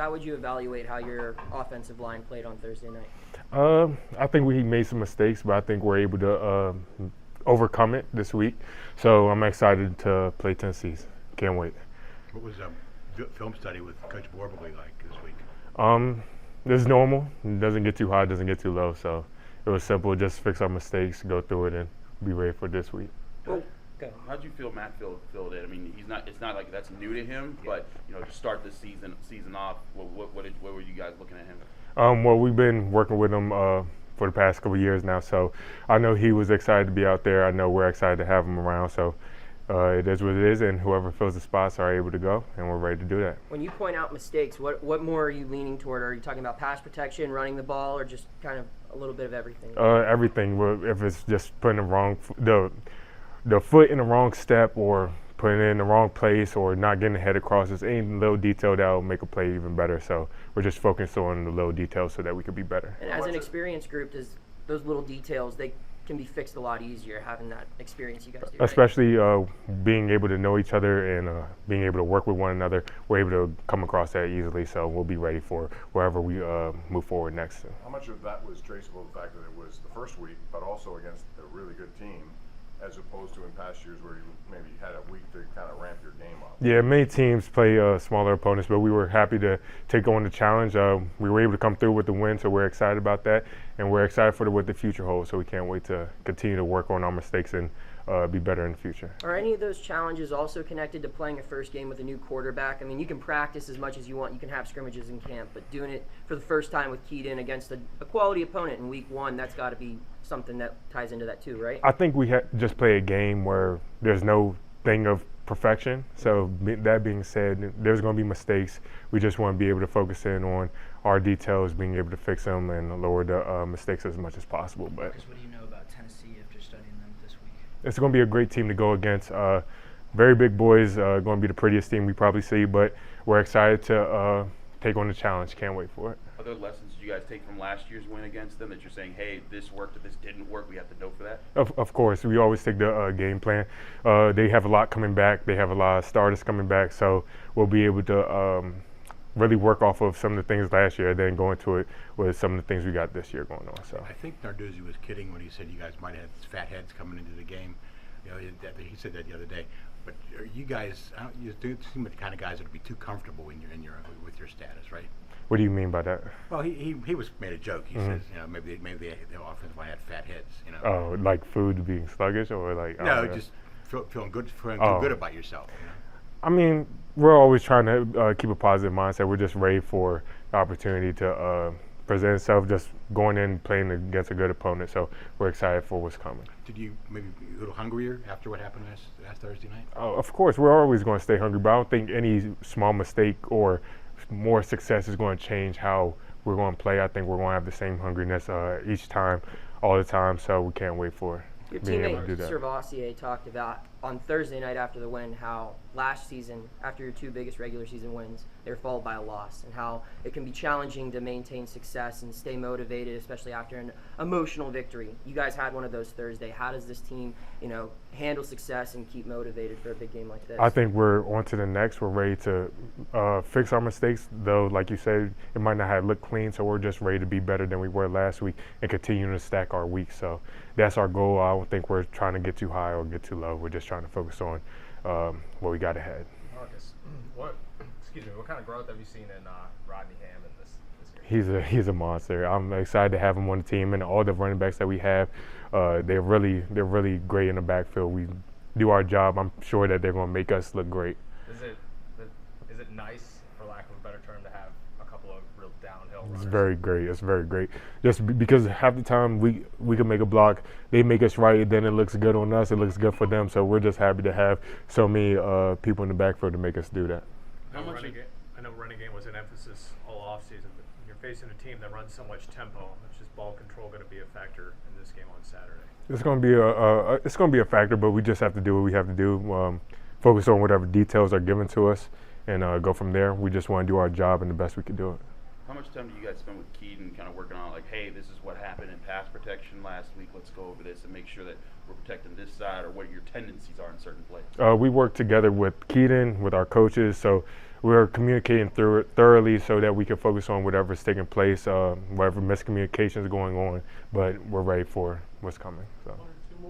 how would you evaluate how your offensive line played on Thursday night? I think we made some mistakes, but I think we're able to overcome it this week. So I'm excited to play Tennessee. Can't wait. What was film study with Coach Borbely like this week? It's normal. It doesn't get too high, doesn't get too low. So it was simple. Just fix our mistakes, go through it, and be ready for this week. Go. How'd you feel Matt filled it? I mean, it's not like that's new to him, but to start the season off, what were you guys looking at him? Well, we've been working with him for the past couple of years now, so I know he was excited to be out there. I know we're excited to have him around. So it is what it is, and whoever fills the spots are able to go, and we're ready to do that. When you point out mistakes, what more are you leaning toward? Are you talking about pass protection, running the ball, or just kind of a little bit of everything? Everything. If it's just putting the foot in the wrong step, or putting it in the wrong place, or not getting the head across, it's any little detail that will make a play even better. So we're just focused on the little details so that we could be better. And as an experienced group, those little details, they can be fixed a lot easier having that experience you guys do. Especially being able to know each other and being able to work with one another, we're able to come across that easily. So we'll be ready for wherever we move forward next. How much of that was traceable to the fact that it was the first week, but also against a really good team, as opposed to in past years where you maybe had a week to kind of ramp your game up? Yeah, many teams play smaller opponents, but we were happy to take on the challenge. We were able to come through with the win, so we're excited about that, and we're excited for what the future holds. So we can't wait to continue to work on our mistakes and be better in the future. Are any of those challenges also connected to playing a first game with a new quarterback? I mean, you can practice as much as you want. You can have scrimmages in camp, but doing it for the first time with Keaton against a quality opponent in week one, that's got to be something that ties into that too, right? I think we just play a game where there's no thing of perfection. So that being said, there's going to be mistakes. We just want to be able to focus in on our details, being able to fix them and lower the mistakes as much as possible. But Marcus, what do you know about Tennessee after studying them this week? it's going to be a great team to go against. Very big boys, going to be the prettiest team we probably see, but we're excited to take on the challenge. Can't wait for it. Other lessons did you guys take from last year's win against them that you're saying, hey, this worked, if this didn't work, we have to know for that? Of course, we always take the game plan. They have a lot coming back. They have a lot of starters coming back, so we'll be able to really work off of some of the things last year, then go into it with some of the things we got this year going on. So I think Narduzzi was kidding when he said you guys might have fat heads coming into the game. He said that the other day. But you guys, you do seem like the kind of guys that would be too comfortable with your status, right? what do you mean by that? Well, he was made a joke. He says, maybe the offensive line had fat heads. Oh, like food being sluggish, or like no, just feeling good about yourself. I mean, we're always trying to keep a positive mindset. We're just ready for the opportunity to present itself, just going in playing against a good opponent. So we're excited for what's coming. Did you maybe be a little hungrier after what happened last Thursday night? Oh, of course, we're always going to stay hungry, but I don't think any small mistake or more success is going to change how we're going to play. I think we're going to have the same hungriness each time, all the time, so we can't wait for Your being able to do teammate that. Servassier talked about on Thursday night after the win how last season, after your two biggest regular season wins, they were followed by a loss, and how it can be challenging to maintain success and stay motivated, especially after an emotional victory. You guys had one of those Thursday. How does this team, handle success and keep motivated for a big game like this? I think we're on to the next. We're ready to fix our mistakes, though, like you said, it might not have looked clean, so we're just ready to be better than we were last week and continue to stack our weeks. So that's our goal. I don't think we're trying to get too high or get too low. We're just trying to focus on what we got ahead. Marcus, what kind of growth have you seen in Rodney Hammond this year? He's a monster. I'm excited to have him on the team, and all the running backs that we have, they're really great in the backfield. We do our job. I'm sure that they're going to make us look great. Is it nice, for lack of a better term, to have a couple of real downhill runners? It's very great. It's very great. Just because half the time we can make a block, they make us right, then it looks good on us. It looks good for them. So we're just happy to have so many people in the backfield to make us do that. I know running game was an emphasis all offseason, but you're facing a team that runs so much tempo. It's just ball control going to be a factor in this game on Saturday? It's going to be a factor, but we just have to do what we have to do. Focus on whatever details are given to us, and go from there. We just want to do our job and the best we can do it. How much time do you guys spend with Keaton kind of working on, like, hey, this is what happened in pass protection last week, let's go over this and make sure that we're protecting this side, or what your tendencies are in certain plays? We work together with Keaton, with our coaches, so we're communicating through it thoroughly so that we can focus on whatever's taking place, whatever miscommunication is going on. But we're ready for what's coming. So. What are